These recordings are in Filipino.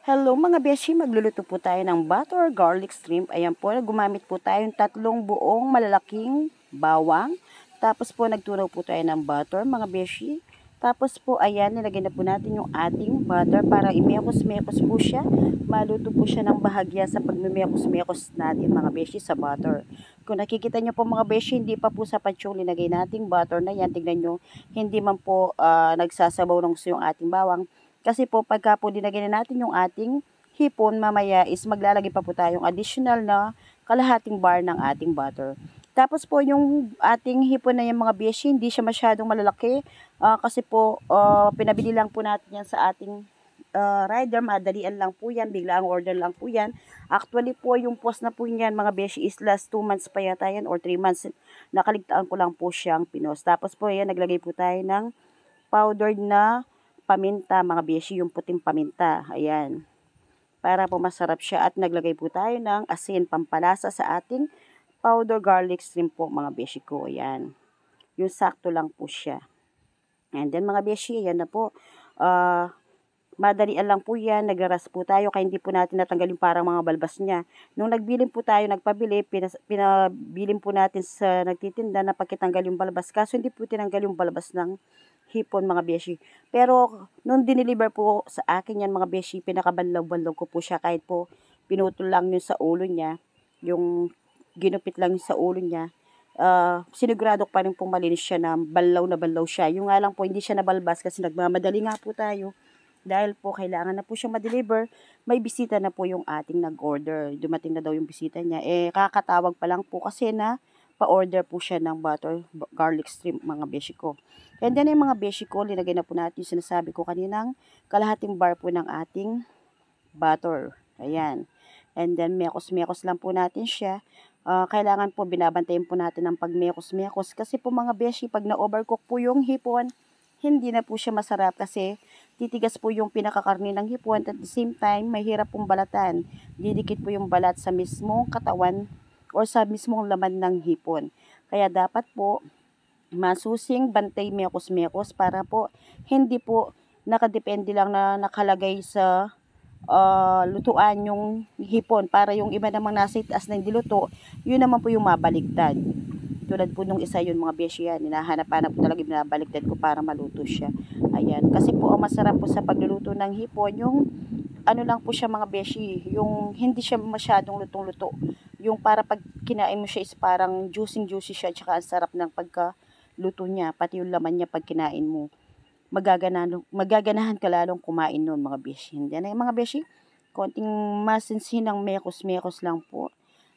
Hello mga beshi, magluluto po tayo ng butter garlic shrimp. Ayan po, gumamit po tayo ng 3 buong malalaking bawang. Tapos po nagtunaw po tayo ng butter mga beshi. Tapos po ayan, nilagay na po natin yung ating butter para imekos-mekos po siya. Maluto po siya ng bahagya sa pagmimekos-mekos natin mga beshi sa butter. Kung nakikita nyo po mga beshi, hindi pa po sapat yung linagay nating butter na yan. Tignan nyo, hindi man po nagsasabaw ng gusto yung ating bawang. Kasi po pagka po dinagyan natin yung ating hipon, mamaya is maglalagay pa po tayong additional na kalahating bar ng ating butter. Tapos po yung ating hipon na yung mga beshi, hindi siya masyadong malalaki. Kasi po pinabili lang po natin yan sa ating rider, madalian lang po yan, biglaang order lang po yan. Actually po yung post na po yan mga beshi is last 2 months pa yata yan or 3 months. Nakaligtaan ko lang po siyang pinost. Tapos po yan, naglagay po tayo ng powdered na paminta mga beshi, yung puting paminta. Ayan. Para po masarap siya at naglagay po tayo ng asin pampalasa sa ating powder garlic shrimp po mga beshi ko. Ayan. Yung sakto lang po siya. And then mga beshi, ayan na po. Madalian lang po yan. Nagras po tayo kaya hindi po natin natanggal yung parang mga balbas niya. Nung nagbilin po tayo, nagpabili, pinabilin po natin sa nagtitinda na pagkitanggal yung balbas. Kaso hindi po tinanggal yung balbas ng hipon mga beshi. Pero nung dineliver po sa akin yan mga beshi, pinakabanlaw-banlaw ko po siya kahit po pinutol lang yun sa ulo niya, yung ginupit lang yun sa ulo niya. Sinigurado pa rin pong malinis siya na banlaw siya. Yung nga lang po hindi siya nabalbas kasi nagmamadali nga po tayo. Dahil po kailangan na po siyang ma-deliver, may bisita na po yung ating nag-order. Dumating na daw yung bisita niya. Kakatawag pa lang po kasi na pa-order po siya ng butter garlic shrimp mga beshi ko. And then yung mga beshi ko, linagay na po natin yung sinasabi ko kaninang kalahating bar po ng ating butter. Ayan. And then mekos-mekos lang po natin siya. Kailangan po binabantayan po natin ng pag-mekos-mekos. Kasi po mga beshi, pag na-overcook po yung hipon, hindi na po siya masarap kasi titigas po yung pinakakarni ng hipon at the same time, mahirap pong balatan. Didikit po yung balat sa mismong katawan or sa mismong laman ng hipon. Kaya dapat po masusing bantay mekos-mekos para po hindi po nakadepende lang na nakalagay sa lutuan yung hipon para yung iba namang nasa itaas na hindi luto, yun naman po yung mabaligtad. Tulad po nung isa yun mga beshi yan, hinahanap-hanap po talaga binabaliktad ko para maluto siya. Ayan, kasi po ang masarap po sa pagluluto ng hipon, yung ano lang po siya mga beshi, yung hindi siya masyadong lutong-luto. Yung para pag kinain mo siya is parang juicy siya, tsaka ang sarap ng pagkaluto niya, pati yung laman niya pag kinain mo. Magaganahan ka lalong kumain nun mga beshi. Hindi na yung mga beshi, konting masinsinang mekos-mekos lang po.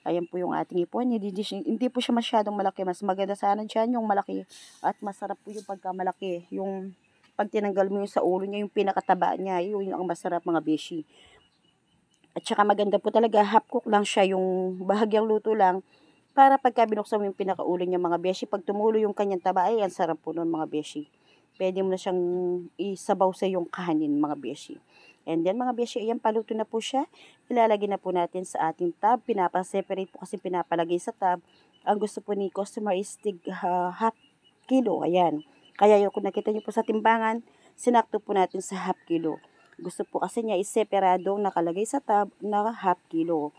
Ayan po yung ating ipon. Hindi po siya masyadong malaki. Mas maganda sana dyan yung malaki. At masarap po yung pagkamalaki. Yung pag tinanggal mo yung sa ulo niya, yung pinakataba niya, yun ang masarap mga beshi. At saka maganda po talaga, half cook lang siya, yung bahagyang luto lang. Para pagka binuksan mo yung pinakaulo niya mga beshi, pag tumulo yung kanyang taba, ay ang sarap po nun mga beshi. Pwede mo na siyang isabaw sa yung kanin mga beshi. And then mga beshi, ayan, paluto na po siya. Ilalagay na po natin sa ating tab. Pinapa-separate po kasi pinapalagay sa tab. Ang gusto po ni customer is half kilo. Ayan. Kaya yung kung nakita niyo po sa timbangan, sinakto po natin sa half kilo. Gusto po kasi niya is separado nakalagay sa tab na half kilo.